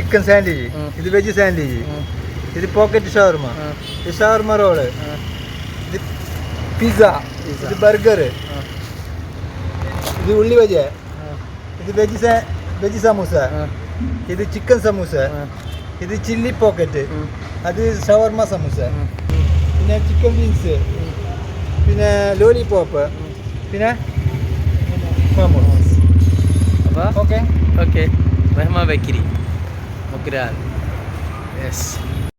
chicken sandwich. ഇത് veg sandwich. ഇത് pocket shawarma. ഇത് shawarma roll. ഇത് pizza. ഇത് burger. ഇത് ഉള്ളി veg. ഇത് veg samosa. ഇത് chicken samosa. ഇത് chili pocket. അത് shawarma samosa. പിന്നെ chicken wings. പിന്നെ lollipop. പിന്നെ momos. Apa? Oke. Rahma Bekiri. Mokral. Yes.